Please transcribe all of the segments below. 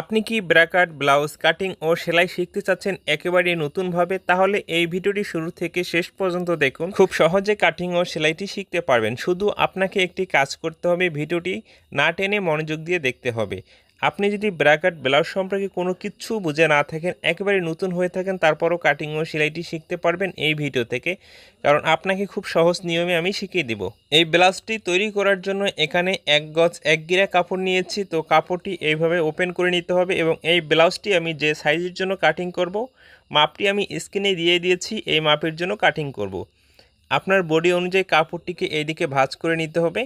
আপনি কি ব্রা কাট, blouse cutting ও সেলাই শিখতে চাচ্ছেন একেবারে নতুনভাবে? তাহলে এই ভিডিওটি শুরু থেকে শেষ পর্যন্ত দেখুন। খুব সহজে কাটিং ও সেলাইটি শিখতে পারবেন। শুধু আপনাকে একটি কাজ করতে হবে, ভিডিওটি না টেনে মনোযোগ দিয়ে দেখতে হবে। আপনি যদি ব্রা কাট, ব্লাউজ সম্পর্কে কোনো কিচ্ছু বুঝে না থাকেন, একেবারে নতুন হয়ে থাকেন, তারপরও কাটিং ও সেলাইটি শিখতে পারবেন এই ভিডিও থেকে, কারণ আপনাকে খুব সহজ নিয়মে আমি শিখিয়ে দিব। এই ব্লাউজটি তৈরি করার জন্য এখানে 1 গজ 1 গিরা কাপড় নিয়েছি। তো কাপড়টি এইভাবে ওপেন করে নিতে হবে এবং এই ব্লাউজটি আমি যে সাইজের জন্য কাটিং করব, মাপটি আমি স্ক্রিনে দিয়ে দিয়েছি। এই মাপের জন্য কাটিং করব। আপনার বডি অনুযায়ী কাপড়টিকে এইদিকে ভাঁজ করে নিতে হবে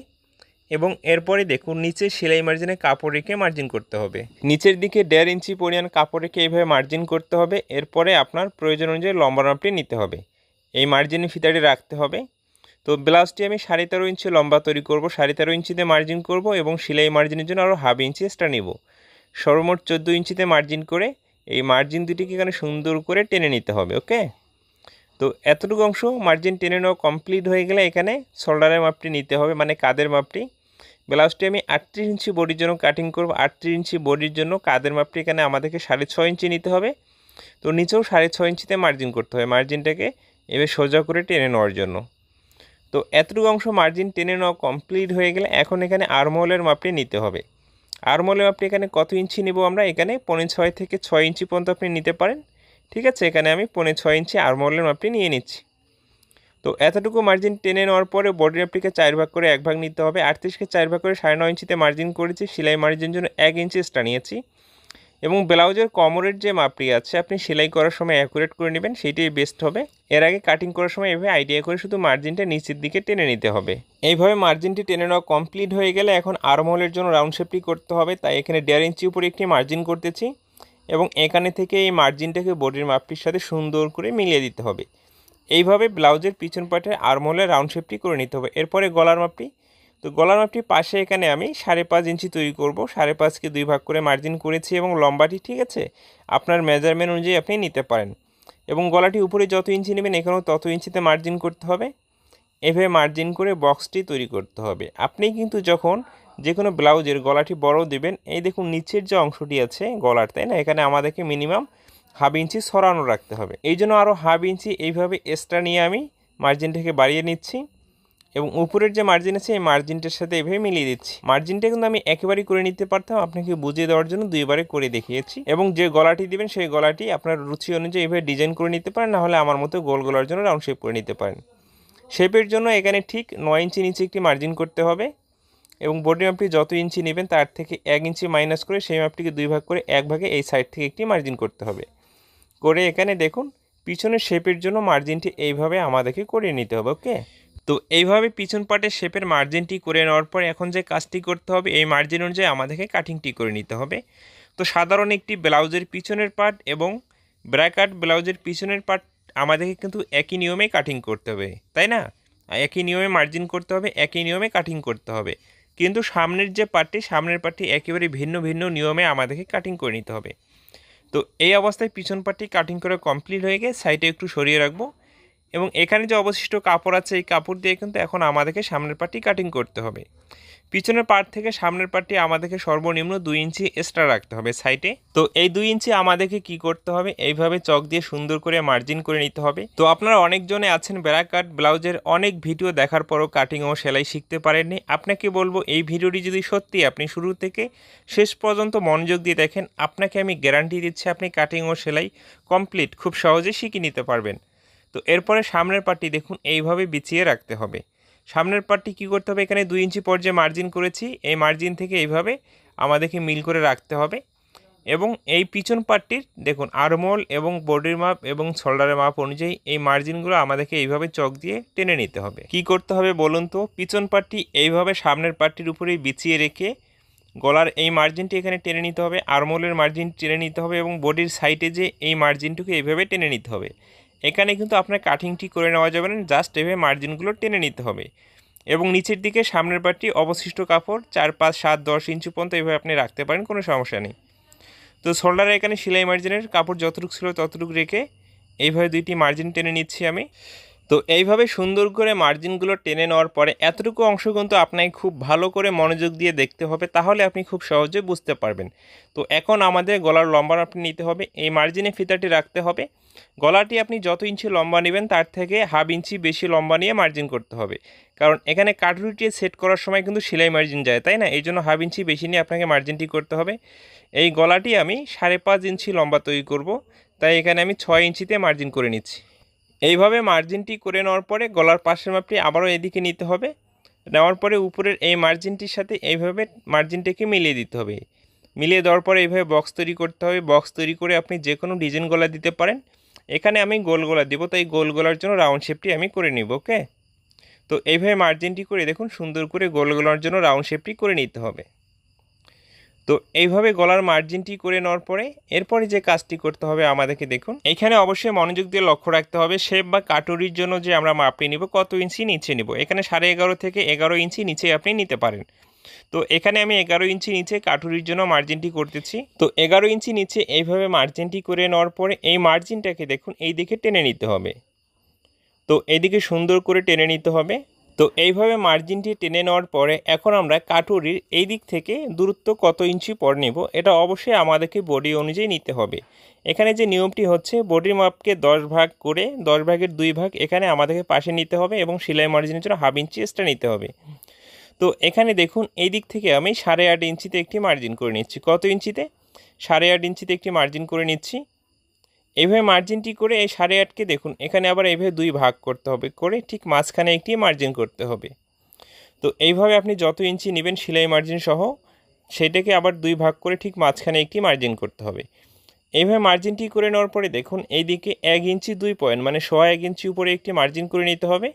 এবং এরপরে দেখুন নিচে সেলাই মার্জিনে কাপড় রেখে মার্জিন করতে হবে। নিচের দিকে 1.5 ইঞ্চি পরিমাণ কাপড় রেখে এইভাবে মার্জিন করতে হবে। এরপরে আপনার প্রয়োজন অনুযায়ী লম্বা মাপটি নিতে হবে। এই মার্জিনে ফিতাটি রাখতে হবে। তো ব্লাউজটি আমি 13.5 ইঞ্চি লম্বা তৈরি করব, 13.5 ইঞ্চিতে মার্জিন করব এবং সেলাই মার্জিনের জন্য আরও হাফ ইঞ্চি এক্সট্রা নিব। সর্বমোট 14 ইঞ্চিতে মার্জিন করে এই মার্জিন দুটিকে এখানে সুন্দর করে টেনে নিতে হবে। ওকে, তো এতটুকু অংশ মার্জিন টেনে নেওয়া কমপ্লিট হয়ে গেলে এখানে শোল্ডারের মাপটি নিতে হবে, মানে কাঁধের মাপটি। ব্লাউজটি আমি 38 ইঞ্চি বডির জন্য কাটিং করব। 38 ইঞ্চি বডির জন্য কাঁধের মাপটি এখানে আমাদেরকে 6.5 ইঞ্চি নিতে হবে। তো নিচেও 6.5 ইঞ্চিতে মার্জিন করতে হবে, মার্জিনটাকে এভাবে সোজা করে টেনে নেওয়ার জন্য। তো এতটুকু অংশ মার্জিন টেনে নেওয়া কমপ্লিট হয়ে গেলে এখন এখানে আর্মহোলের মাপটি নিতে হবে। আর্মহোলের মাপটি এখানে কত ইঞ্চি নিব আমরা? এখানে 5.5 থেকে 6 ইঞ্চি পর্যন্ত আপনি নিতে পারেন। ঠিক আছে, এখানে আমি 5.5 ইঞ্চি আর্মহোলের মাপটি নিয়ে নিচ্ছি। তো এতটুকু মার্জিন টেনে নেওয়ার পরে বডির মাপটিকে 4 ভাগ করে 1 ভাগ নিতে হবে। 38কে 4 ভাগ করে 9.5 ইঞ্চিতে মার্জিন করেছি। সেলাই মার্জিনের জন্য 1 ইঞ্চি এক্সট্রা নিয়েছি এবং ব্লাউজের কোমরের যে মাপটি আছে আপনি সেলাই করার সময় অ্যাকুরেট করে নেবেন, সেইটাই বেস্ট হবে। এর আগে কাটিং করার সময় এভাবে আইডিয়া করে শুধু মার্জিনটা নিচের দিকে টেনে নিতে হবে। এইভাবে মার্জিনটি টেনে নেওয়া কমপ্লিট হয়ে গেলে এখন আর্মহোলের জন্য রাউন্ড শেপটি করতে হবে। তাই এখানে 1.5 ইঞ্চি উপরে একটি মার্জিন করতেছি এবং এখানে থেকে এই মার্জিনটাকে বডির মাপটির সাথে সুন্দর করে মিলিয়ে দিতে হবে। এইভাবে ব্লাউজের পিছন পাটের আর্মহোলের রাউন্ড শেপটি করে নিতে হবে। এরপরে গলার মাপটি, তো গলার মাপটি পাশে এখানে আমি 5.5 ইঞ্চি তৈরি করব। 5.5কে 2 ভাগ করে মার্জিন করেছি এবং লম্বাটি ঠিক আছে আপনার মেজারমেন্ট অনুযায়ী আপনি নিতে পারেন এবং গলাটি উপরে যত ইঞ্চি নেবেন এখানেও তত ইঞ্চিতে মার্জিন করতে হবে। এভাবে মার্জিন করে বক্সটি তৈরি করতে হবে। আপনি কিন্তু যখন যে কোনো ব্লাউজের গলাটি বড় দেবেন, এই দেখুন নিচের যে অংশটি আছে গলার, তাই না, এখানে আমাদেরকে মিনিমাম হাফ ইঞ্চি সরানো রাখতে হবে। এই জন্য আরও হাফ ইঞ্চি এইভাবে এক্সট্রা নিয়ে আমি মার্জিনটাকে বাড়িয়ে নিচ্ছি এবং উপরের যে মার্জিন আছে এই মার্জিনটার সাথে এভাবে মিলিয়ে দিচ্ছি। মার্জিনটা কিন্তু আমি একেবারেই করে নিতে পারতাম, আপনাকে বুঝিয়ে দেওয়ার জন্য 2বারে করে দেখিয়েছি। এবং যে গলাটি দিবেন সেই গলাটি আপনার রুচি অনুযায়ী এভাবে ডিজাইন করে নিতে পারেন, নাহলে আমার মতো গোল গলার জন্য রাউন্ড শেপ করে নিতে পারেন। শেপের জন্য এখানে ঠিক 9 ইঞ্চি নিচে একটি মার্জিন করতে হবে এবং বডি মাপটি যত ইঞ্চি নেবেন তার থেকে 1 ইঞ্চি মাইনাস করে সেই মাপটিকে 2 ভাগ করে 1 ভাগে এই সাইড থেকে একটি মার্জিন করতে হবে। করে এখানে দেখুন পিছনের শেপের জন্য মার্জিনটি এইভাবে আমাদেরকে করে নিতে হবে। ওকে, তো এইভাবে পিছন পাটের শেপের মার্জিনটি করে নেওয়ার পর এখন যে কাজটি করতে হবে এই মার্জিন অনুযায়ী আমাদেরকে কাটিংটি করে নিতে হবে। তো সাধারণ একটি ব্লাউজের পিছনের পার্ট এবং ব্রা কাট ব্লাউজের পিছনের পার্ট আমাদেরকে কিন্তু একই নিয়মে কাটিং করতে হবে, তাই না? একই নিয়মে মার্জিন করতে হবে, একই নিয়মে কাটিং করতে হবে। কিন্তু সামনের যে পার্টটি, সামনের পার্টটি একেবারে ভিন্ন ভিন্ন নিয়মে আমাদেরকে কাটিং করে নিতে হবে। তো এই অবস্থায় পিছন পার্টটি কাটিং করে কমপ্লিট হয়ে গিয়ে সাইডে একটু সরিয়ে রাখবো এবং এখানে যে অবশিষ্ট কাপড় আছে এই কাপড় দিয়ে কিন্তু এখন আমাদেরকে সামনের পার্টটি কাটিং করতে হবে। পিছনের পার্ট থেকে সামনের পার্টটি আমাদেরকে সর্বনিম্ন 2 ইঞ্চি এক্সট্রা রাখতে হবে সাইডে। তো এই 2 ইঞ্চি আমাদেরকে কি করতে হবে, এইভাবে চক দিয়ে সুন্দর করে মার্জিন করে নিতে হবে। তো আপনারা অনেকজনে আছেন ব্রা কাট ব্লাউজের অনেক ভিডিও দেখার পরও কাটিং ও সেলাই শিখতে পারেননি। আপনাকে বলবো এই ভিডিওটি যদি সত্যি আপনি শুরু থেকে শেষ পর্যন্ত মনোযোগ দিয়ে দেখেন, আপনাকে আমি গ্যারান্টি দিচ্ছি আপনি কাটিং ও সেলাই কমপ্লিট খুব সহজে শিখে নিতে পারবেন। তো এরপরে সামনের পার্টটি দেখুন এইভাবে বিছিয়ে রাখতে হবে। সামনের পার্টটি কী করতে হবে, এখানে 2 ইঞ্চি পর্যায়ে মার্জিন করেছি, এই মার্জিন থেকে এইভাবে আমাদেরকে মিল করে রাখতে হবে এবং এই পিছন পার্টটির দেখুন আর্মহোল এবং বডির মাপ এবং শোল্ডারের মাপ অনুযায়ী এই মার্জিনগুলো আমাদেরকে এইভাবে চক দিয়ে টেনে নিতে হবে। কি করতে হবে বলুন তো, পিছন পার্টটি এইভাবে সামনের পার্টটির উপরেই বিছিয়ে রেখে গলার এই মার্জিনটি এখানে টেনে নিতে হবে, আর্মহোলের মার্জিন টেনে নিতে হবে এবং বডির সাইডে যে এই মার্জিনটুকু এইভাবে টেনে নিতে হবে। এখানে কিন্তু আপনার কাটিংটি করে নেওয়া যাবে না, জাস্ট এভাবে মার্জিনগুলো টেনে নিতে হবে এবং নিচের দিকে সামনের পার্টটি অবশিষ্ট কাপড় 4, 5, 7, 10 ইঞ্চি পর্যন্ত এইভাবে আপনি রাখতে পারেন, কোনো সমস্যা নেই। তো শোল্ডারে এখানে সেলাই মার্জিনের কাপড় যতটুকু ছিল ততটুকু রেখে এইভাবে 2টি মার্জিন টেনে নিচ্ছি আমি। তো এইভাবে সুন্দর করে মার্জিনগুলো টেনে নেওয়ার পরে এতটুকু অংশ কিন্তু আপনাকে খুব ভালো করে মনোযোগ দিয়ে দেখতে হবে, তাহলে আপনি খুব সহজে বুঝতে পারবেন। তো এখন আমাদের গলার লম্বা আপনি নিতে হবে, এই মার্জিনে ফিতাটি রাখতে হবে। গলাটি আপনি যত ইঞ্চি লম্বা নেবেন তার থেকে হাফ ইঞ্চি বেশি লম্বা নিয়ে মার্জিন করতে হবে, কারণ এখানে কাটুরিটি সেট করার সময় কিন্তু সেলাই মার্জিন যায়, তাই না? এই জন্য হাফ ইঞ্চি বেশি নিয়ে আপনাকে মার্জিনটি করতে হবে। এই গলাটি আমি 5.5 ইঞ্চি লম্বা তৈরি করব, তাই এখানে আমি 6 ইঞ্চিতে মার্জিন করে নিচ্ছি। এইভাবে মার্জিনটি করে নেওয়ার পরে গলার পাশের মাপটি আবারও এদিকে নিতে হবে। নেওয়ার পরে উপরের এই মার্জিনটির সাথে এইভাবে মার্জিনটাকে মিলিয়ে দিতে হবে। মিলিয়ে দেওয়ার পরে এইভাবে বক্স তৈরি করতে হবে। বক্স তৈরি করে আপনি যে কোনো ডিজাইন গলা দিতে পারেন। এখানে আমি গোল গলা দেবো, তাই গোল গলার জন্য রাউন্ড শেপটি আমি করে নিব। ওকে, তো এইভাবে মার্জিনটি করে দেখুন সুন্দর করে গোল গলার জন্য রাউন্ড শেপটি করে নিতে হবে। তো এইভাবে গলার মার্জিনটি করে নেওয়ার পরে এরপরে যে কাজটি করতে হবে আমাদেরকে, দেখুন এখানে অবশ্যই মনোযোগ দিয়ে লক্ষ্য রাখতে হবে শেপ বা কাটুরির জন্য যে আমরা মাপটি নিব কত ইঞ্চি নিচে নিব। এখানে 11.5 থেকে 11 ইঞ্চি নিচে আপনি নিতে পারেন। তো এখানে আমি 11 ইঞ্চি নিচে কাটুরির জন্য মার্জিনটি করতেছি। তো 11 ইঞ্চি নিচে এইভাবে মার্জিনটি করে নেওয়ার পরে এই মার্জিনটাকে দেখুন এই দিকে টেনে নিতে হবে। তো এইদিকে সুন্দর করে টেনে নিতে হবে। তো এইভাবে মার্জিনটি টেনে নেওয়ার পরে এখন আমরা কাটুরির এই দিক থেকে দূরত্ব কত ইঞ্চি পর নেব, এটা অবশ্যই আমাদেরকে বডি অনুযায়ী নিতে হবে। এখানে যে নিয়মটি হচ্ছে বডির মাপকে 10 ভাগ করে 10 ভাগের 2 ভাগ এখানে আমাদেরকে পাশে নিতে হবে এবং সেলাই মার্জিনের জন্য হাফ ইঞ্চি এক্সট্রা নিতে হবে। তো এখানে দেখুন এই দিক থেকে আমি 8.5 ইঞ্চিতে একটি মার্জিন করে নিচ্ছি। কত ইঞ্চিতে? 8.5 ইঞ্চিতে একটি মার্জিন করে নিচ্ছি। এইভাবে মার্জিনটি করে এই 8.5কে দেখুন এখানে আবার এইভাবে 2 ভাগ করতে হবে, করে ঠিক মাঝখানে একটি মার্জিন করতে হবে। তো এইভাবে আপনি যত ইঞ্চি নেবেন সেলাই মার্জিন সহ সেটাকে আবার 2 ভাগ করে ঠিক মাঝখানে একটি মার্জিন করতে হবে। এইভাবে মার্জিনটি করে নেওয়ার পরে দেখুন এইদিকে 1 ইঞ্চি 2 পয়েন্ট মানে 1.5 ইঞ্চি উপরে একটি মার্জিন করে নিতে হবে,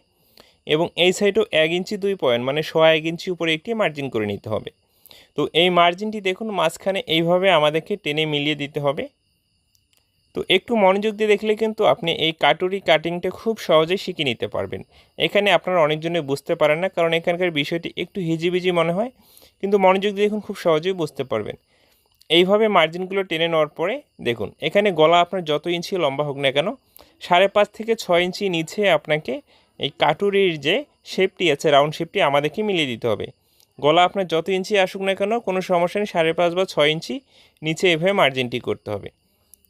এবং এই সাইডেও 1 ইঞ্চি 2 পয়েন্ট মানে 1.5 ইঞ্চি উপরে একটি মার্জিন করে নিতে হবে। তো এই মার্জিনটি দেখুন মাঝখানে এইভাবে আমাদেরকে টেনে মিলিয়ে দিতে হবে। তো একটু মনোযোগ দিয়ে দেখলে কিন্তু আপনি এই কাটুরি কাটিংটা খুব সহজেই শিখে নিতে পারবেন। এখানে আপনারা অনেকজনে বুঝতে পারেন না, কারণ এখানকার বিষয়টি একটু হিজিবিজি মনে হয়, কিন্তু মনোযোগ দিয়ে দেখুন খুব সহজেই বুঝতে পারবেন। এইভাবে মার্জিনগুলো টেনে নেওয়ার পরে দেখুন এখানে গলা আপনার যত ইঞ্চি লম্বা হোক না কেন 5.5 থেকে 6 ইঞ্চি নিচে আপনাকে এই কাটুরির যে শেপটি আছে রাউন্ড শেপটি আমাদেরকে মিলিয়ে দিতে হবে। গলা আপনার যত ইঞ্চি আসুক না কেন কোনো সমস্যা নেই, 5.5 বা 6 ইঞ্চি নিচে এভাবে মার্জিনটি করতে হবে।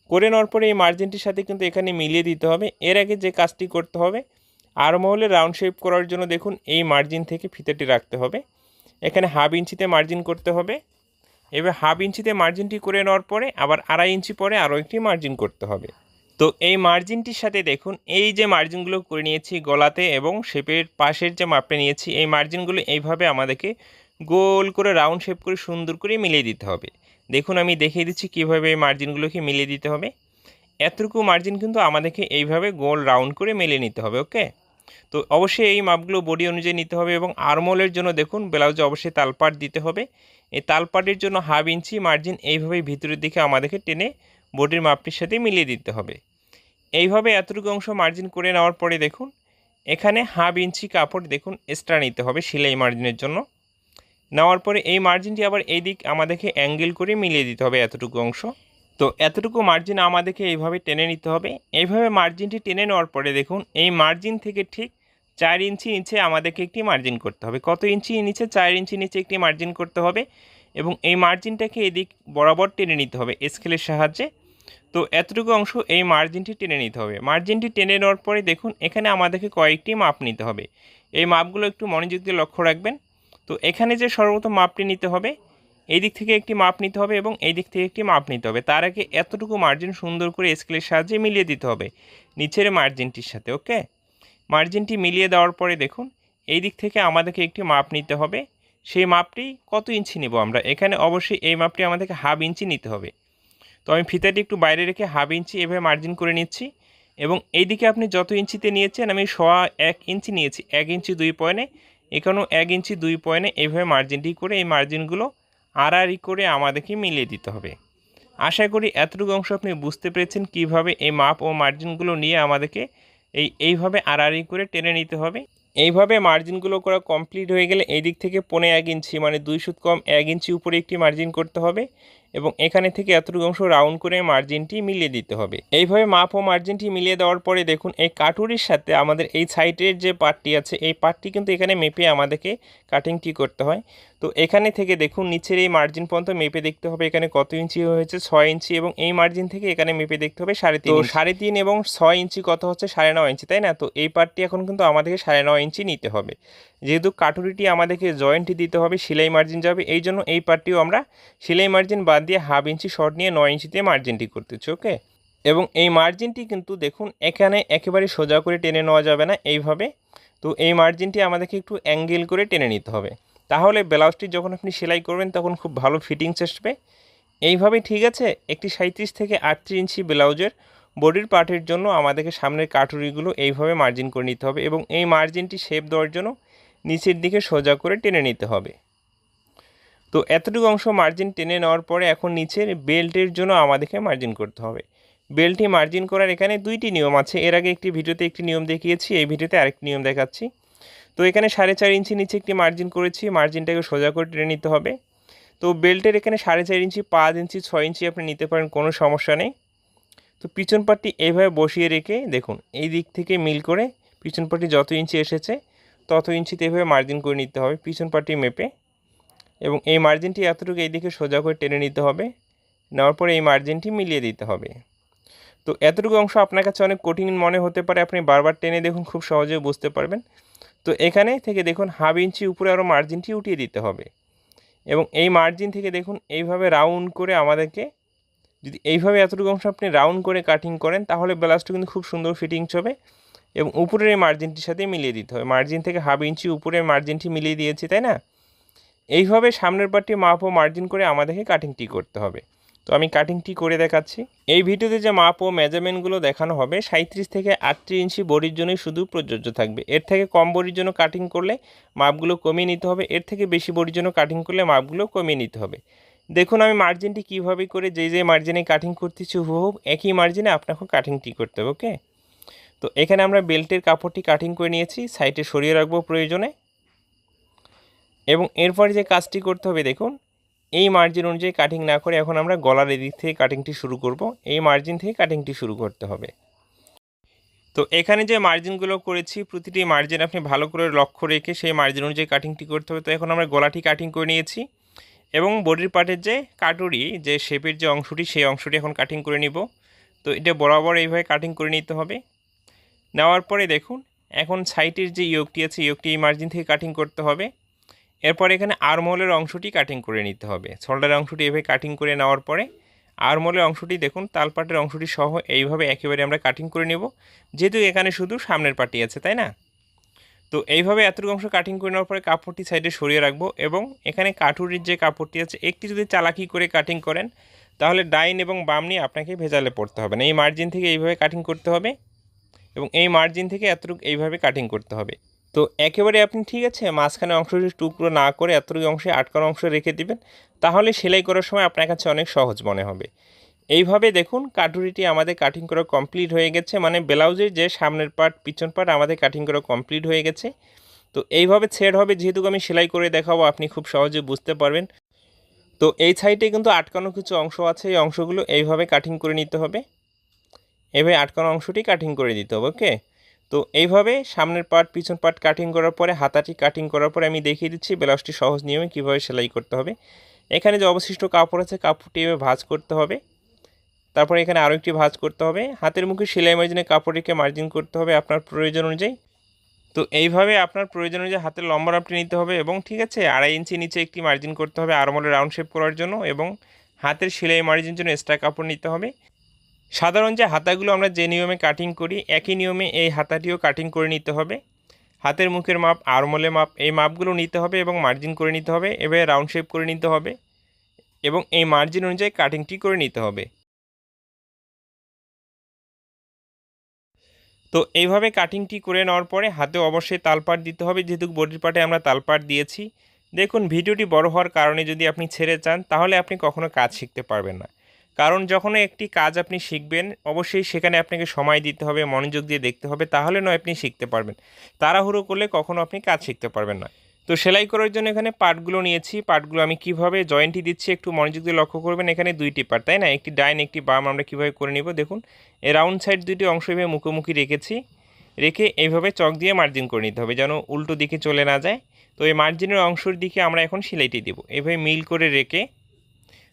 করে নেওয়ার পরে এই মার্জিনটির সাথে কিন্তু এখানে মিলিয়ে দিতে হবে। এর আগে যে কাজটি করতে হবে আর্মহোলে রাউন্ড শেপ করার জন্য দেখুন এই মার্জিন থেকে ফিতাটি রাখতে হবে। এখানে হাফ ইঞ্চিতে মার্জিন করতে হবে। এবার হাফ ইঞ্চিতে মার্জিনটি করে নেওয়ার পরে আবার 2.5 ইঞ্চি পরে আরও একটি মার্জিন করতে হবে। তো এই মার্জিনটির সাথে দেখুন এই যে মার্জিনগুলো করে নিয়েছি গলাতে এবং শেপের পাশের যে মাপটা নিয়েছি এই মার্জিনগুলো এইভাবে আমাদেরকে গোল করে রাউন্ড শেপ করে সুন্দর করে মিলিয়ে দিতে হবে। দেখুন আমি দেখিয়ে দিচ্ছি কীভাবে এই মার্জিনগুলোকে মিলিয়ে দিতে হবে। এতটুকু মার্জিন কিন্তু আমাদেরকে এইভাবে গোল রাউন্ড করে মিলিয়ে নিতে হবে। ওকে, তো অবশ্যই এই মাপগুলো বডি অনুযায়ী নিতে হবে। এবং আর্মহোলের জন্য দেখুন ব্লাউজে অবশ্যই তালপাট দিতে হবে। এই তালপাটের জন্য হাফ ইঞ্চি মার্জিন এইভাবে ভিতরের দিকে আমাদেরকে টেনে বডির মাপটির সাথে মিলিয়ে দিতে হবে। এইভাবে এতটুকু অংশ মার্জিন করে নেওয়ার পরে দেখুন এখানে হাফ ইঞ্চি কাপড় দেখুন এক্সট্রা নিতে হবে সেলাই মার্জিনের জন্য। নেওয়ার পরে এই মার্জিনটি আবার এই দিক আমাদেরকে অ্যাঙ্গেল করে মিলিয়ে দিতে হবে এতটুকু অংশ। তো এতটুকু মার্জিন আমাদেরকে এইভাবে টেনে নিতে হবে। এইভাবে মার্জিনটি টেনে নেওয়ার পরে দেখুন এই মার্জিন থেকে ঠিক 4 ইঞ্চি নিচে আমাদেরকে একটি মার্জিন করতে হবে। কত ইঞ্চি নিচে? 4 ইঞ্চি নিচে একটি মার্জিন করতে হবে এবং এই মার্জিনটাকে এদিক বরাবর টেনে নিতে হবে স্কেলের সাহায্যে। তো এতটুকু অংশ এই মার্জিনটি টেনে নিতে হবে। মার্জিনটি টেনে নেওয়ার পরে দেখুন এখানে আমাদেরকে কয়েকটি মাপ নিতে হবে। এই মাপগুলো একটু মনোযোগ দিয়ে লক্ষ্য রাখবেন। তো এখানে যে সর্বপ্রথম মাপটি নিতে হবে এই দিক থেকে একটি মাপ নিতে হবে এবং এই দিক থেকে একটি মাপ নিতে হবে। তার আগে এতটুকু মার্জিন সুন্দর করে স্কেলের সাহায্যে মিলিয়ে দিতে হবে নিচের মার্জিনটির সাথে। ওকে, মার্জিনটি মিলিয়ে দেওয়ার পরে দেখুন এই দিক থেকে আমাদেরকে একটি মাপ নিতে হবে। সেই মাপটি কত ইঞ্চি নেব আমরা? এখানে অবশ্যই এই মাপটি আমাদেরকে হাফ ইঞ্চি নিতে হবে। তো আমি ফিতাটি একটু বাইরে রেখে হাফ ইঞ্চি এভাবে মার্জিন করে নিচ্ছি এবং এই দিকে আপনি যত ইঞ্চিতে নিয়েছেন আমি 1.5 ইঞ্চি নিয়েছি, 1 ইঞ্চি 2 পয়েন্টে, এখানেও 1 ইঞ্চি 2 পয়েন্টে এইভাবে মার্জিনটি করে এই মার্জিনগুলো আড়াআড়ি করে আমাদেরকে মিলিয়ে দিতে হবে। আশা করি এতটুকু অংশ আপনি বুঝতে পেরেছেন কিভাবে এই মাপ ও মার্জিনগুলো নিয়ে আমাদেরকে এইভাবে আড়াআড়ি করে টেনে নিতে হবে। এইভাবে মার্জিনগুলো করা কমপ্লিট হয়ে গেলে এই দিক থেকে 1.5 ইঞ্চি মানে 2 সুত কম 1 ইঞ্চি উপরে একটি মার্জিন করতে হবে এবং এখানে থেকে এতটুকু অংশ রাউন্ড করে মার্জিনটি মিলিয়ে দিতে হবে। এইভাবে মাপ ও মার্জিনটি মিলিয়ে দেওয়ার পরে দেখুন এই কাটুরির সাথে আমাদের এই সাইডের যে পার্টটি আছে এই পার্টটি কিন্তু এখানে মেপে আমাদেরকে কাটিংটি করতে হয়। তো এখানে থেকে দেখুন নিচের এই মার্জিন পর্যন্ত মেপে দেখতে হবে এখানে কত ইঞ্চি হয়েছে, 6 ইঞ্চি, এবং এই মার্জিন থেকে এখানে মেপে দেখতে হবে 3.5। তো 3.5 এবং 6 ইঞ্চি কত হচ্ছে 9.5 ইঞ্চি, তাই না? তো এই পার্টটি এখন কিন্তু আমাদেরকে 9.5 ইঞ্চি নিতে হবে। যেহেতু কাটুরিটি আমাদেরকে জয়েন্ট দিতে হবে, সেলাই মার্জিন যাবে, এই জন্য এই পার্টটিও আমরা সেলাই মার্জিন বাদ দিয়ে 1/2 ইঞ্চি শর্ট নিয়ে 9 ইঞ্চিতে মার্জিনটি করতেছি। ওকে, এবং এই মার্জিনটি কিন্তু দেখুন এখানে একেবারে সোজা করে টেনে নেওয়া যাবে না এইভাবে। তো এই মার্জিনটি আমাদেরকে একটু অ্যাঙ্গেল করে টেনে নিতে হবে, তাহলে ব্লাউজটি যখন আপনি সেলাই করবেন তখন খুব ভালো ফিটিংস আসবে। এইভাবে ঠিক আছে। একটি 37 থেকে 38 ইঞ্চি ব্লাউজের বডির পার্টের জন্য আমাদেরকে সামনের কাটুরিগুলো এইভাবে মার্জিন করে নিতে হবে, এবং এই মার্জিনটি শেপ দেওয়ার জন্য নিচের দিকে সোজা করে টেনে নিতে হবে। তো এতটুকু অংশ মার্জিন টেনে নেওয়ার পরে এখন নিচের বেল্টের জন্য আমাদেরকে মার্জিন করতে হবে। বেল্টটি মার্জিন করার এখানে 2টি নিয়ম আছে। এর আগে একটি ভিডিওতে একটি নিয়ম দেখিয়েছি, এই ভিডিওতে আরেকটি নিয়ম দেখাচ্ছি। তো এখানে 4.5 ইঞ্চি নিচে একটি মার্জিন করেছি, মার্জিনটাকে সোজা করে টেনে নিতে হবে। তো বেল্টের এখানে 4.5 ইঞ্চি, 5 ইঞ্চি, 6 ইঞ্চি আপনি নিতে পারেন, কোনো সমস্যা নেই। তো পিছন পাটটি এইভাবে বসিয়ে রেখে দেখুন এই দিক থেকে মিল করে পিছন পাটটি যত ইঞ্চি এসেছে তত ইঞ্চিতে এভাবে মার্জিন করে নিতে হবে পিছন পাটটি মেপে, এবং এই মার্জিনটি এতটুকু এই দিকে সোজা করে টেনে নিতে হবে। নেওয়ার পরে এই মার্জিনটি মিলিয়ে দিতে হবে। তো এতটুকু অংশ আপনার কাছে অনেক কঠিন মনে হতে পারে, আপনি বারবার টেনে দেখুন, খুব সহজে বুঝতে পারবেন। তো এখানে থেকে দেখুন 1/2 ইঞ্চি উপরে আরও মার্জিনটি উঠিয়ে দিতে হবে, এবং এই মার্জিন থেকে দেখুন এইভাবে রাউন্ড করে আমাদেরকে, যদি এইভাবে এতটুকু অংশ আপনি রাউন্ড করে কাটিং করেন তাহলে ব্লাউজটা কিন্তু খুব সুন্দর ফিটিংস হবে, এবং উপরের এই মার্জিনটির সাথে মিলিয়ে দিতে হবে। মার্জিন থেকে 1/2 ইঞ্চি উপরের মার্জিনটি মিলিয়ে দিয়েছি, তাই না? এইভাবে সামনের পার্টটি মাপ ও মার্জিন করে আমাদেরকে কাটিংটি করতে হবে। তো আমি কাটিংটি করে দেখাচ্ছি। এই ভিডিওতে যে মাপ ও মেজারমেন্টগুলো দেখানো হবে 37 থেকে 38 ইঞ্চি বডির জন্যই শুধু প্রযোজ্য থাকবে। এর থেকে কম বডির জন্য কাটিং করলে মাপগুলো কমিয়ে নিতে হবে, এর থেকে বেশি বডির জন্য কাটিং করলে মাপগুলো কমিয়ে নিতে হবে। দেখুন আমি মার্জিনটি কীভাবে করে যে মার্জিনে কাটিং করতেছি হুবহু একই মার্জিনে আপনাকে কাটিংটি করতে হবে। ওকে, তো এখানে আমরা বেল্টের কাপড়টি কাটিং করে নিয়েছি, সাইডে সরিয়ে রাখবো প্রয়োজনে, এবং এরপরে যে কাজটি করতে হবে দেখুন এই মার্জিন অনুযায়ী কাটিং না করে এখন আমরা গলার এদিক থেকে কাটিংটি শুরু করব। এই মার্জিন থেকে কাটিংটি শুরু করতে হবে। তো এখানে যে মার্জিনগুলো করেছি প্রতিটি মার্জিন আপনি ভালো করে লক্ষ্য রেখে সেই মার্জিন অনুযায়ী কাটিংটি করতে হবে। তো এখন আমরা গলাটি কাটিং করে নিয়েছি, এবং বডির পার্টের যে কাটুরি যে শেপের যে অংশটি সেই অংশটি এখন কাটিং করে নিব। তো এটা বরাবর এইভাবে কাটিং করে নিতে হবে। নেওয়ার পরে দেখুন এখন সাইডের যে ইয়োগটি আছে ইয়োগটি এই মার্জিন থেকে কাটিং করতে হবে। এরপর এখানে আর্মহোলের অংশটি কাটিং করে নিতে হবে। শোল্ডারের অংশটি এভাবে কাটিং করে নেওয়ার পরে আর্মহোলের অংশটি দেখুন তালপাটের অংশটি সহ এইভাবে একেবারে আমরা কাটিং করে নেব, যেহেতু এখানে শুধু সামনের পাটি আছে, তাই না? তো এইভাবে এতটুকু অংশ কাটিং করে নেওয়ার পরে কাপড়টি সাইডে সরিয়ে রাখবো, এবং এখানে কাটুরির যে কাপড়টি আছে একটি যদি চালাকি করে কাটিং করেন তাহলে ডাইন এবং বাম নিয়ে আপনাকে ভেজালে পড়তে হবে না। এই মার্জিন থেকে এইভাবে কাটিং করতে হবে, এবং এই মার্জিন থেকে এতটুকু এইভাবে কাটিং করতে হবে। তো একেবারে আপনি ঠিক আছে মাঝখানে অংশটি টুকরো না করে এতটুকু অংশে আটকানো অংশ রেখে দিবেন, তাহলে সেলাই করার সময় আপনার কাছে অনেক সহজ মনে হবে। এইভাবে দেখুন কাটুরিটি আমাদের কাটিং করা কমপ্লিট হয়ে গেছে, মানে ব্লাউজের যে সামনের পার্ট পিছন পার্ট আমাদের কাটিং করা কমপ্লিট হয়ে গেছে। তো এইভাবে ছেড় হবে, যেহেতু আমি সেলাই করে দেখাবো আপনি খুব সহজে বুঝতে পারবেন। তো এই সাইডে কিন্তু আটকানো কিছু অংশ আছে, এই অংশগুলো এইভাবে কাটিং করে নিতে হবে, এইভাবে আটকানো অংশটি কাটিং করে দিতে হবে। ওকে, তো এইভাবে সামনের পার্ট পিছন পার্ট কাটিং করার পরে হাতাটি কাটিং করার পরে আমি দেখিয়ে দিচ্ছি ব্লাউজটি সহজ নিয়মে কীভাবে সেলাই করতে হবে। এখানে যে অবশিষ্ট কাপড় আছে কাপড়টি এভাবে ভাঁজ করতে হবে, তারপরে এখানে আরও একটি ভাঁজ করতে হবে, হাতের মুখে সেলাই মার্জিনে কাপড় রেখে মার্জিন করতে হবে আপনার প্রয়োজন অনুযায়ী। তো এইভাবে আপনার প্রয়োজন অনুযায়ী হাতের লম্বা মাপটি নিতে হবে, এবং ঠিক আছে 2.5 ইঞ্চি নিচে একটি মার্জিন করতে হবে আর্মহোলে রাউন্ড শেপ করার জন্য, এবং হাতের সেলাই মার্জিনের জন্য এক্সট্রা কাপড় নিতে হবে। সাধারণ যে হাতাগুলো আমরা যে নিয়মে কাটিং করি একই নিয়মে এই হাতাটিও কাটিং করে নিতে হবে। হাতের মুখের মাপ আর্মহোলের মাপ এই মাপগুলো নিতে হবে এবং মার্জিন করে নিতে হবে, এভাবে রাউন্ড শেপ করে নিতে হবে, এবং এই মার্জিন অনুযায়ী কাটিংটি করে নিতে হবে। তো এইভাবে কাটিংটি করে নেওয়ার পরে হাতে অবশ্যই তালপাট দিতে হবে, যেহেতু বডির পার্টে আমরা তালপাট দিয়েছি। দেখুন ভিডিওটি বড় হওয়ার কারণে যদি আপনি ছেড়ে চান তাহলে আপনি কখনো কাজ শিখতে পারবেন না, কারণ যখন একটি কাজ আপনি শিখবেন অবশ্যই সেখানে আপনাকে সময় দিতে হবে, মনোযোগ দিয়ে দেখতে হবে, তাহলে নয় আপনি শিখতে পারবেন। তাড়াহুড়ো করলে কখনো আপনি কাজ শিখতে পারবেন না। তো সেলাই করার জন্য এখানে পার্টগুলো নিয়েছি। পার্টগুলো আমি কিভাবে জয়েন্টটি দিচ্ছি একটু মনোযোগ দিয়ে লক্ষ্য করবেন। এখানে দুইটি পার্ট, তাই না? একটি ডাইন একটি বাম আমরা কিভাবে করে নিব দেখুন। এই রাউন্ড সাইড দুইটি অংশ এভাবে মুখোমুখি রেখেছি, রেখে এইভাবে চক দিয়ে মার্জিন করে নিতে হবে যেন উল্টো দিকে চলে না যায়। তো এই মার্জিনের অংশের দিকে আমরা এখন সেলাইটি দেব, এভাবে মিল করে রেখে।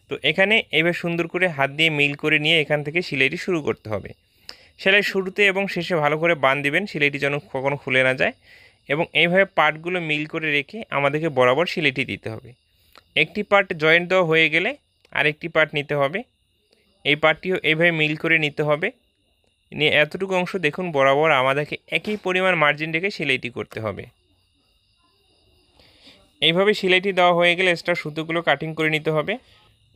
তো এখানে এইভাবে সুন্দর করে হাত দিয়ে মিল করে নিয়ে এখান থেকে সেলাইটি শুরু করতে হবে। সেলাই শুরুতে এবং শেষে ভালো করে বাঁধ দিবেন, সেলাইটি যেন কখনো খুলে না যায়। এবং এইভাবে পার্টগুলো মিল করে রেখে আমাদেরকে বরাবর সেলাইটি দিতে হবে। একটি পার্ট জয়েন্ট দেওয়া হয়ে গেলে আরেকটি পার্ট নিতে হবে, এই পার্টটিও এইভাবে মিল করে নিতে হবে। নিয়ে এতটুকু অংশ দেখুন বরাবর আমাদেরকে একই পরিমাণ মার্জিন রেখে সেলাইটি করতে হবে। এইভাবে সেলাইটি দেওয়া হয়ে গেলে এক্সট্রা সুতোগুলো কাটিং করে নিতে হবে।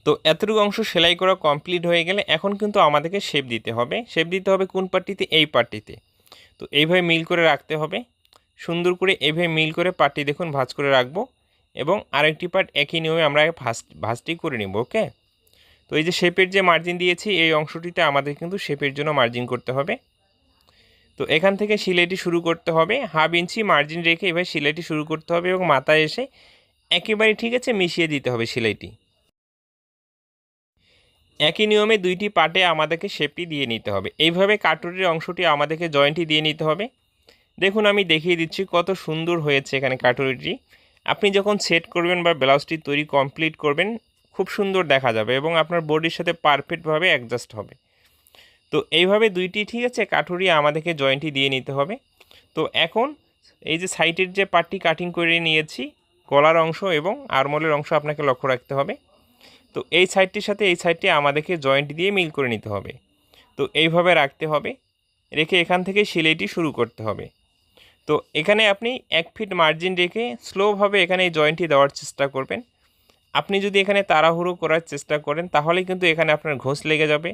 তো এতটুকু অংশ সেলাই করা কমপ্লিট হয়ে গেলে এখন কিন্তু আমাদেরকে শেপ দিতে হবে। শেপ দিতে হবে কোন পার্টিতে? এই পার্টিতে। তো এইভাবে মিল করে রাখতে হবে, সুন্দর করে এইভাবে মিল করে পার্টি দেখুন ভাঁজ করে রাখবো। এবং আরেকটি পার্ট একই নিয়মে আমরা ভাঁজটি করে নিব। ওকে, তো এই যে শেপের যে মার্জিন দিয়েছি এই অংশটিতে আমাদের কিন্তু শেপের জন্য মার্জিন করতে হবে। তো এখান থেকে সেলাইটি শুরু করতে হবে, 1/2 ইঞ্চি মার্জিন রেখে এভাবে সেলাইটি শুরু করতে হবে এবং মাথায় এসে একেবারে ঠিক আছে মিশিয়ে দিতে হবে সেলাইটি। একই নিয়মে দুইটি পার্টে আমাদেরকে শেপটি দিয়ে নিতে হবে। এইভাবে কাটুরির অংশটি আমাদেরকে জয়েন্টটি দিয়ে নিতে হবে। দেখুন আমি দেখিয়ে দিচ্ছি কত সুন্দর হয়েছে এখানে কাটুরিটি। আপনি যখন সেট করবেন বা ব্লাউজটি তৈরি কমপ্লিট করবেন খুব সুন্দর দেখা যাবে এবং আপনার বডির সাথে পারফেক্টভাবে অ্যাডজাস্ট হবে। তো এইভাবে দুইটি ঠিক আছে কাটুরি আমাদেরকে জয়েন্টটি দিয়ে নিতে হবে। তো এখন এই যে সাইডের যে পার্টটি কাটিং করে নিয়েছি, গলার অংশ এবং আরমোলের অংশ আপনাকে লক্ষ্য রাখতে হবে। তো এই সাইডটির সাথে এই সাইডটি আমাদেরকে জয়েন্ট দিয়ে মিল করে নিতে হবে। তো এইভাবে রাখতে হবে, রেখে এখান থেকে সেলাইটি শুরু করতে হবে। তো এখানে আপনি 1 ফিট মার্জিন রেখে স্লোভাবে এখানে এই জয়েন্টটি দেওয়ার চেষ্টা করবেন। আপনি যদি এখানে তাড়াহুড়ো করার চেষ্টা করেন তাহলে কিন্তু এখানে আপনার ঘোষ লেগে যাবে,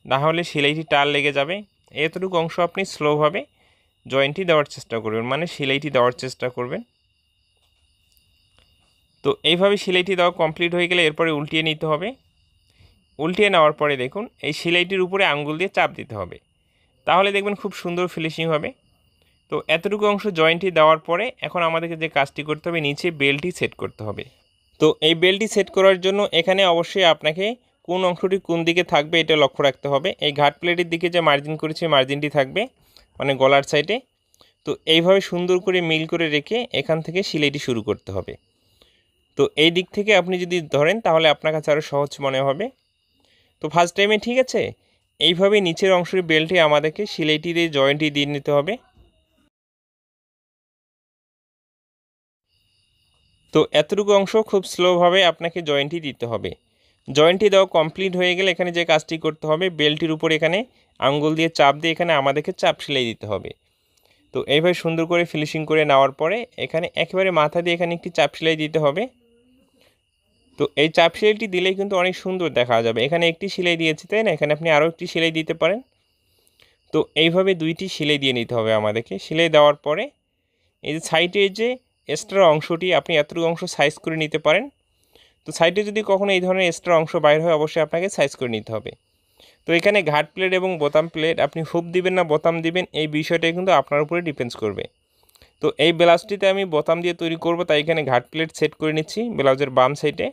নাহলে সেলাইটি টাল লেগে যাবে। এতটুকু অংশ আপনি স্লোভাবে জয়েন্টটি দেওয়ার চেষ্টা করবেন, মানে সেলাইটি দেওয়ার চেষ্টা করবেন। তো এইভাবে সেলাইটি দেওয়া কমপ্লিট হয়ে গেলে এরপরে উল্টিয়ে নিতে হবে। উল্টিয়ে নেওয়ার পরে দেখুন এই সেলাইটির উপরে আঙ্গুল দিয়ে চাপ দিতে হবে, তাহলে দেখবেন খুব সুন্দর ফিনিশিং হবে। তো এতটুকু অংশ জয়েন্টটি দেওয়ার পরে এখন আমাদেরকে যে কাজটি করতে হবে, নিচে বেল্টটি সেট করতে হবে। তো এই বেল্টটি সেট করার জন্য এখানে অবশ্যই আপনাকে কোন অংশটি কোন দিকে থাকবে এটা লক্ষ্য রাখতে হবে। এই ঘাট প্লেটের দিকে যে মার্জিন করেছি মার্জিনটি থাকবে মানে গলার সাইডে। তো এইভাবে সুন্দর করে মিল করে রেখে এখান থেকে সেলাইটি শুরু করতে হবে। তো এই দিক থেকে আপনি যদি ধরেন তাহলে আপনার কাছে আরও সহজ মনে হবে। তো ফার্স্ট টাইমে ঠিক আছে এইভাবে নিচের অংশের বেল্টে আমাদেরকে সেলাইটি দিয়ে জয়েন্টটি দিয়ে নিতে হবে। তো এতটুকু অংশ খুব স্লোভাবে আপনাকে জয়েন্টটি দিতে হবে। জয়েন্টটি দেওয়া কমপ্লিট হয়ে গেলে এখানে যে কাজটি করতে হবে, বেল্টটির উপর এখানে আঙ্গুল দিয়ে চাপ দিয়ে এখানে আমাদেরকে চাপ সেলাই দিতে হবে। তো এইভাবে সুন্দর করে ফিনিশিং করে নেওয়ার পরে এখানে একেবারে মাথা দিয়ে এখানে একটি চাপ সেলাই দিতে হবে। তো এই চাপ সেলাইটি দিলেই কিন্তু অনেক সুন্দর দেখা যাবে। এখানে একটি সেলাই দিয়েছি তাই না, এখানে আপনি আরও একটি সেলাই দিতে পারেন। তো এইভাবে দুইটি সেলাই দিয়ে নিতে হবে আমাদেরকে। সেলাই দেওয়ার পরে এই যে সাইডের যে এক্সট্রা অংশটি আপনি এতটুকু অংশ সাইজ করে নিতে পারেন। তো সাইডে যদি কখনো এই ধরনের এক্সট্রা অংশ বাইর হয় অবশ্যই আপনাকে সাইজ করে নিতে হবে। তো এখানে ঘাট প্লেট এবং বোতাম প্লেট আপনি হুপ দিবেন না বোতাম দিবেন এই বিষয়টা কিন্তু আপনার উপরে ডিপেন্ডস করবে। তো এই ব্লাউজটিতে আমি বোতাম দিয়ে তৈরি করব, তাই এখানে ঘাট প্লেট সেট করে নিচ্ছি ব্লাউজের বাম সাইডে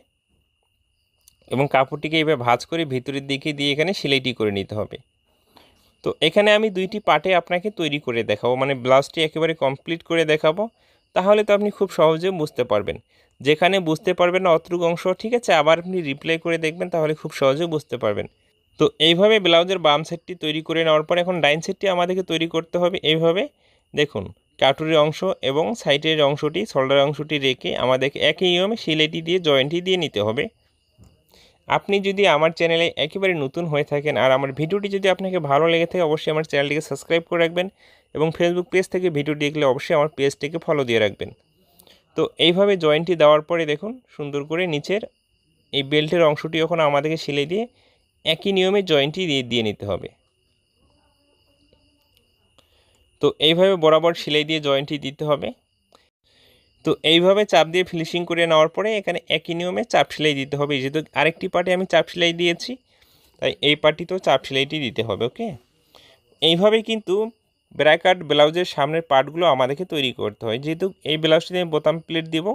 এবং কাপড়টিকে এইভাবে ভাঁজ করে ভিতরের দিকে দিয়ে এখানে সেলাইটি করে নিতে হবে। তো এখানে আমি দুইটি পার্টে আপনাকে তৈরি করে দেখাবো, মানে ব্লাউজটি একেবারে কমপ্লিট করে দেখাবো। তাহলে তো আপনি খুব সহজে বুঝতে পারবেন। যেখানে বুঝতে পারবেন না অতটুকু অংশ ঠিক আছে আবার আপনি রিপ্লাই করে দেখবেন, তাহলে খুব সহজে বুঝতে পারবেন। তো এইভাবে ব্লাউজের বাম সেটটি তৈরি করে নেওয়ার পর এখন ডাইন সেটটি আমাদেরকে তৈরি করতে হবে। এইভাবে দেখুন কাটুরির অংশ এবং সাইডের অংশটি শোল্ডার অংশটি রেখে আমাদেরকে একই নিয়মে সেলাইটি দিয়ে জয়েন্টটি দিয়ে নিতে হবে। আপনি যদি আমার চ্যানেলে একেবারে নতুন হয়ে থাকেন আর আমার ভিডিওটি যদি আপনাকে ভালো লেগে থাকে অবশ্যই আমার চ্যানেলটিকে সাবস্ক্রাইব করে রাখবেন এবং ফেসবুক পেজ থেকে ভিডিও দেখলে অবশ্যই আমার পেজটিকে ফলো দিয়ে রাখবেন। তো এইভাবে জয়েন্টটি দেওয়ার পরে দেখুন সুন্দর করে নিচের এই বেল্টের অংশটি এখন আমাদেরকে সেলাই দিয়ে একই নিয়মে জয়েন্টটি দিয়ে নিতে হবে। তো এইভাবে বরাবর সেলাই দিয়ে জয়েন্টটি দিতে হবে। তো এইভাবে চাপ দিয়ে ফিনিশিং করে নেওয়ার পরে এখানে একই নিয়মে চাপ সেলাই দিতে হবে। যেহেতু আরেকটি পার্টে আমি চাপ সেলাই দিয়েছি তাই এই পার্টিতেও চাপ সেলাইটি দিতে হবে। ওকে, এইভাবে কিন্তু ব্র্যাকাট ব্লাউজের সামনের পার্টগুলো আমাদেরকে তৈরি করতে হয়। যেহেতু এই ব্লাউজটিতে আমি বোতাম প্লেট দিব,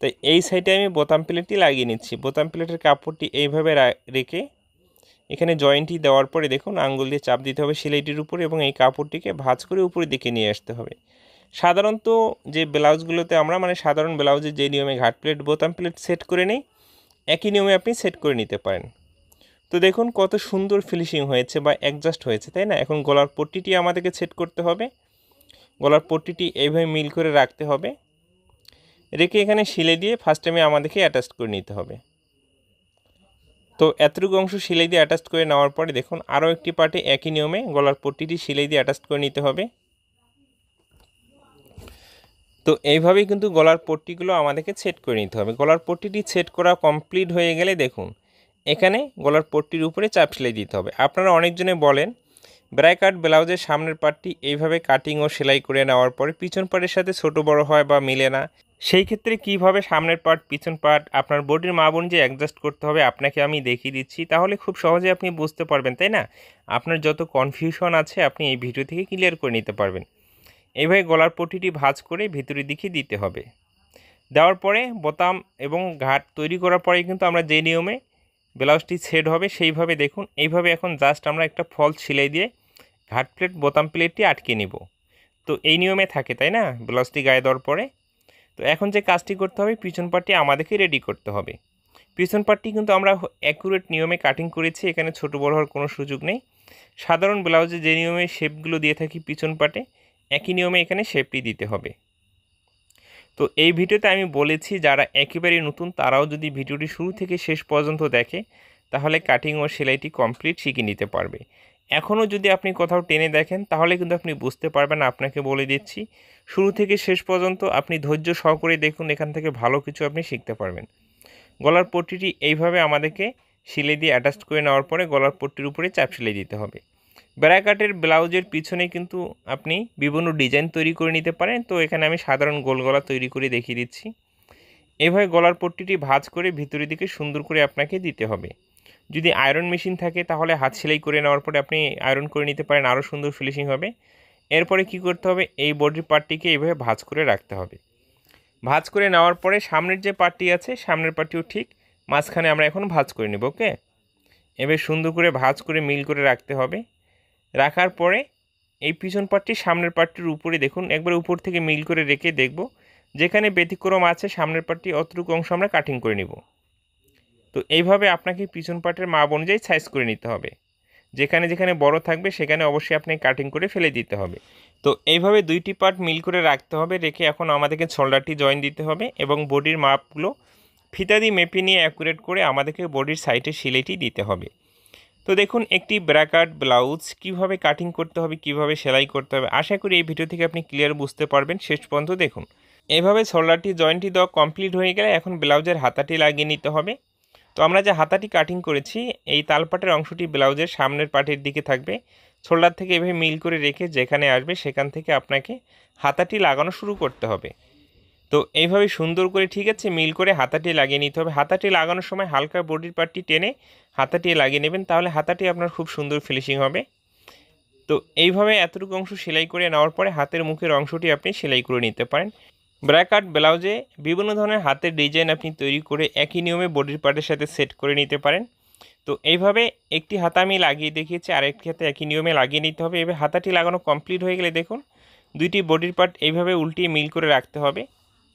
তাই এই সাইডে আমি বোতাম প্লেটটি লাগিয়ে নিচ্ছি। বোতাম প্লেটের কাপড়টি এইভাবে রেখে এখানে জয়েন্টটি দেওয়ার পরে দেখুন আঙ্গুল দিয়ে চাপ দিতে হবে সেলাইটির উপরে এবং এই কাপড়টিকে ভাঁজ করে উপরের দিকে নিয়ে আসতে হবে। সাধারণত যে ব্লাউজগুলোতে আমরা সাধারণ ব্লাউজে যে নিয়মে ঘাট প্লেট বোতাম প্লেট সেট করে নেই, একই নিয়মে আপনি সেট করে নিতে পারেন। তো দেখুন কত সুন্দর ফিনিশিং হয়েছে বা অ্যাডজাস্ট হয়েছে, তাই না? এখন গলার পট্টিটি আমাদেরকে সেট করতে হবে। গলার পট্টিটি এইভাবে মিল করে রাখতে হবে, রেখে এখানে সেলাই দিয়ে ফার্স্ট টাইমে আমাদেরকে অ্যাটাচ করে নিতে হবে। তো এতটুকু অংশ সেলাই দিয়ে অ্যাটাচ করে নেওয়ার পরে দেখুন আরও একটি পার্টে একই নিয়মে গলার পট্টিটি সেলাই দিয়ে অ্যাটাচ করে নিতে হবে। তো এইভাবেই কিন্তু গলার পট্টিগুলো আমাদেরকে সেট করে নিতে হবে। গলার পট্টিটি সেট করা কমপ্লিট হয়ে গেলে দেখুন এখানে গলার পট্টির উপরে চাপ সেলাই দিতে হবে। আপনারা অনেকজনে বলেন ব্র্যাকাট ব্লাউজের সামনের পার্টটি এইভাবে কাটিং ও সেলাই করে নেওয়ার পরে পিছন পার্টের সাথে ছোট বড় হয় বা মিলে না। সেই ক্ষেত্রে কিভাবে সামনের পার্ট পিছন পার্ট আপনার বডির মাপ অনুযায়ী অ্যাডজাস্ট করতে হবে আপনাকে আমি দেখিয়ে দিচ্ছি, তাহলে খুব সহজে আপনি বুঝতে পারবেন, তাই না? আপনার যত কনফিউশন আছে আপনি এই ভিডিও থেকে ক্লিয়ার করে নিতে পারবেন। এইভাবে গলার পট্টিটি ভাঁজ করে ভিতরের দিকে দিতে হবে। দেওয়ার পরে বোতাম এবং ঘাট তৈরি করার পরে কিন্তু আমরা যে নিয়মে ব্লাউজটি সেট হবে সেইভাবে দেখুন এইভাবে এখন জাস্ট আমরা একটা ফলস সেলাই দিয়ে ঘাট প্লেট বোতাম প্লেটটি আটকে নিব। তো এই নিয়মে থাকে, তাই না, ব্লাউজটি গায়ে দেওয়ার পরে। তো এখন যে কাজটি করতে হবে পিছন পার্টটি আমাদেরকে রেডি করতে হবে। পিছন পার্টটি কিন্তু আমরা অ্যাকুরেট নিয়মে কাটিং করেছি, এখানে ছোট বড় হওয়ার কোনো সুযোগ নেই। সাধারণ ব্লাউজে যে নিয়মে শেপগুলো দিয়ে থাকি পিছন পার্টে একই নিয়মে এখানে শেপটি দিতে হবে। তো এই ভিডিওতে আমি বলেছি যারা একেবারেই নতুন তারাও যদি ভিডিওটি শুরু থেকে শেষ পর্যন্ত দেখে তাহলে কাটিং ও সেলাইটি কমপ্লিট শিখে নিতে পারবে। এখনও যদি আপনি কোথাও টেনে দেখেন তাহলে কিন্তু আপনি বুঝতে পারবেন। আপনাকে বলে দিচ্ছি শুরু থেকে শেষ পর্যন্ত আপনি ধৈর্য সহকারে দেখুন, এখান থেকে ভালো কিছু আপনি শিখতে পারবেন। গলার পট্টিটি এইভাবে আমাদেরকে সেলাই দিয়ে অ্যাটাচ করে নেওয়ার পরে গলার পট্টির উপরে চাপ সেলাই দিতে হবে। ব্র্যাকাটের ব্লাউজের পিছনে কিন্তু আপনি বিভিন্ন ডিজাইন তৈরি করে নিতে পারেন। তো এখানে আমি সাধারণ গোল গলা তৈরি করে দেখিয়ে দিচ্ছি। এভাবে গলার পট্টিটি ভাঁজ করে ভিতরের দিকে সুন্দর করে আপনাকে দিতে হবে। যদি আয়রন মেশিন থাকে তাহলে হাত সেলাই করে নেওয়ার পরে আপনি আয়রন করে নিতে পারেন, আরও সুন্দর ফিনিশিং হবে। এরপরে কি করতে হবে, এই বডির পার্টটিকে এইভাবে ভাঁজ করে রাখতে হবে। ভাঁজ করে নেওয়ার পরে সামনের যে পার্টটি আছে সামনের পার্টটিও ঠিক মাঝখানে আমরা এখন ভাঁজ করে নেব। ওকে, এভাবে সুন্দর করে ভাঁজ করে মিল করে রাখতে হবে। রাখার পরে এই পিছন পার্টটি সামনের পার্টটির উপরে দেখুন একবার উপর থেকে মিল করে রেখে দেখব যেখানে ব্যতিক্রম আছে সামনের পার্টটি অতটুকু অংশ আমরা কাটিং করে নিব। তো এইভাবে আপনাকে পিছন পার্টের মাপ অনুযায়ী সাইজ করে নিতে হবে। যেখানে যেখানে বড় থাকবে সেখানে অবশ্যই আপনি কাটিং করে ফেলে দিতে হবে। তো এইভাবে দুইটি পার্ট মিল করে রাখতে হবে। রেখে এখন আমাদেরকে শোল্ডারটি জয়েন দিতে হবে এবং বডির মাপগুলো ফিতা দিয়ে মেপে নিয়ে অ্যাকুরেট করে আমাদেরকে বডির সাইডে সেলাইটি দিতে হবে। তো দেখুন একটি ব্র্যাকাট ব্লাউজ কিভাবে কাটিং করতে হবে, কিভাবে সেলাই করতে হবে, আশা করি এই ভিডিও থেকে আপনি ক্লিয়ার বুঝতে পারবেন। শেষ পর্যন্ত দেখুন। এইভাবে শোল্ডারটি জয়েন্টটি দেওয়া কমপ্লিট হয়ে গেলে এখন ব্লাউজের হাতাটি লাগিয়ে নিতে হবে। তো আমরা যে হাতাটি কাটিং করেছি এই তালপাটের অংশটি ব্লাউজের সামনের পাটের দিকে থাকবে। শোল্ডার থেকে এভাবে মিল করে রেখে যেখানে আসবে সেখান থেকে আপনাকে হাতাটি লাগানো শুরু করতে হবে। তো এইভাবে সুন্দর করে ঠিক আছে মিল করে হাতাটি লাগিয়ে নিতে হবে। হাতাটি লাগানোর সময় হালকা বডির পার্টটি টেনে হাতাটি লাগিয়ে নেবেন, তাহলে হাতাটি আপনার খুব সুন্দর ফিনিশিং হবে। তো এইভাবে এতটুকু অংশ সেলাই করে নেওয়ার পরে হাতের মুখের অংশটি আপনি সেলাই করে নিতে পারেন। ব্র্যাকাট ব্লাউজে বিভিন্ন ধরনের হাতের ডিজাইন আপনি তৈরি করে একই নিয়মে বডির পার্টের সাথে সেট করে নিতে পারেন। তো এইভাবে একটি হাতা আমি লাগিয়ে দেখিয়েছি, আরেকটি হাতে একই নিয়মে লাগিয়ে নিতে হবে। এভাবে হাতাটি লাগানো কমপ্লিট হয়ে গেলে দেখুন দুইটি বডির পার্ট এইভাবে উল্টিয়ে মিল করে রাখতে হবে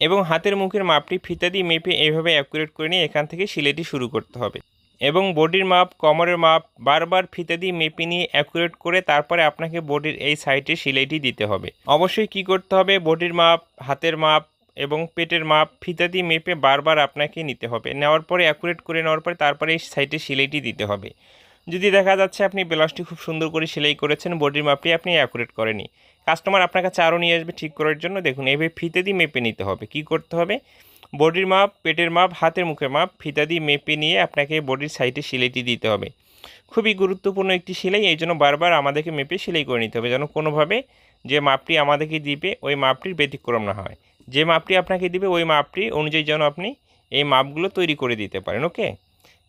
এবং হাতের মুখের মাপটি ফিতা দিয়ে মেপে এইভাবে অ্যাকুরেট করে নিয়ে এখান থেকে সেলাইটি শুরু করতে হবে এবং বডির মাপ কোমরের মাপ বারবার ফিতা দিয়ে মেপে নিয়ে অ্যাকুরেট করে তারপরে আপনাকে বডির এই সাইডে সেলাইটি দিতে হবে। অবশ্যই কি করতে হবে, বডির মাপ, হাতের মাপ এবং পেটের মাপ ফিতা দিয়ে মেপে বারবার আপনাকে নিতে হবে। নেওয়ার পরে অ্যাকুরেট করে নেওয়ার পরে তারপরে এই সাইডে সেলাইটি দিতে হবে। যদি দেখা যাচ্ছে আপনি ব্লাউজটি খুব সুন্দর করে সেলাই করেছেন, বডির মাপটি আপনি অ্যাকুরেট করেনি, কাস্টমার আপনার কাছে আরও নিয়ে আসবে ঠিক করার জন্য। দেখুন এইভাবে ফিতে দিয়ে মেপে নিতে হবে। কি করতে হবে, বডির মাপ, পেটের মাপ, হাতের মুখের মাপ ফিতা দিয়ে মেপে নিয়ে আপনাকে বডির সাইডে সেলাইটি দিতে হবে। খুবই গুরুত্বপূর্ণ একটি সেলাই, এই জন্য বারবার আমাদেরকে মেপে সেলাই করে নিতে হবে যেন কোনোভাবে যে মাপটি আমাদেরকে দিবে ওই মাপটির ব্যতিক্রম না হয়। যে মাপটি আপনাকে দিবে ওই মাপটি অনুযায়ী যেন আপনি এই মাপগুলো তৈরি করে দিতে পারেন। ওকে,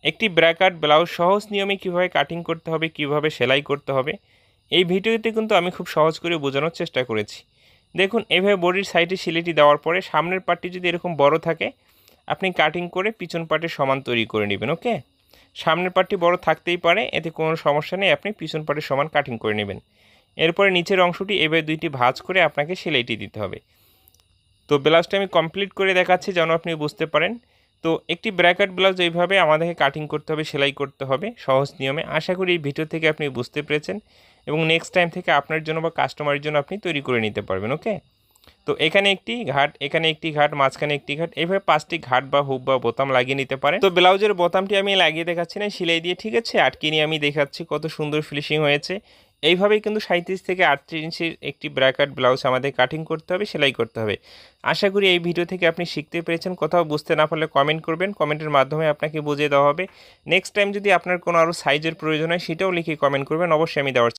একটি ব্র্যাকাট ব্লাউজ সহজ নিয়মে কীভাবে কাটিং করতে হবে, কীভাবে সেলাই করতে হবে এই ভিডিওতে কিন্তু আমি খুব সহজ করে বোঝানোর চেষ্টা করেছি। দেখুন এভাবে বডির সাইডে সেলাইটি দেওয়ার পরে সামনের পার্টটি যদি এরকম বড় থাকে আপনি কাটিং করে পিছন পার্টের সমান তৈরি করে নেবেন। ওকে, সামনের পার্টটি বড় থাকতেই পারে, এতে কোনো সমস্যা নেই, আপনি পিছন পার্টের সমান কাটিং করে নেবেন। এরপরে নিচের অংশটি এভাবে দুইটি ভাঁজ করে আপনাকে সেলাইটি দিতে হবে। তো ব্লাউজটা আমি কমপ্লিট করে দেখাচ্ছি যেন আপনি বুঝতে পারেন। তো একটি ব্র্যাকেট ব্লাউজ এইভাবে আমাদেরকে কাটিং করতে হবে, সেলাই করতে হবে সহজ নিয়মে। আশা করি এই ভিডিও থেকে আপনি বুঝতে পেরেছেন এবং নেক্সট টাইম থেকে আপনার জন্য বা কাস্টমারের জন্য আপনি তৈরি করে নিতে পারবেন। ওকে, তো এখানে একটি ঘাট, এখানে একটি ঘাট, মাঝখানে একটি ঘাট, এইভাবে 5টি ঘাট বা হুক বা বোতাম লাগিয়ে নিতে পারেন। তো ব্লাউজের বোতামটি আমি লাগিয়ে দেখাচ্ছি না, সেলাই দিয়ে ঠিক আছে আটকে নিয়ে আমি দেখাচ্ছি কত সুন্দর ফিনিশিং হয়েছে। এইভাবেই কিন্তু 37 থেকে 38 ইঞ্চির একটি ব্র্যাকেট ব্লাউজ আমাদের কাটিং করতে হবে, সেলাই করতে হবে। আশা করি এই ভিডিও থেকে আপনি শিখতে পেরেছেন। কোথাও বুঝতে না পারলে কমেন্ট করবেন, কমেন্টের মাধ্যমে আপনাকে বুঝিয়ে দেওয়া হবে। নেক্সট টাইম যদি আপনার কোনো আরও সাইজের প্রয়োজন হয় সেটাও লিখে কমেন্ট করবেন, অবশ্যই আমি দেওয়ার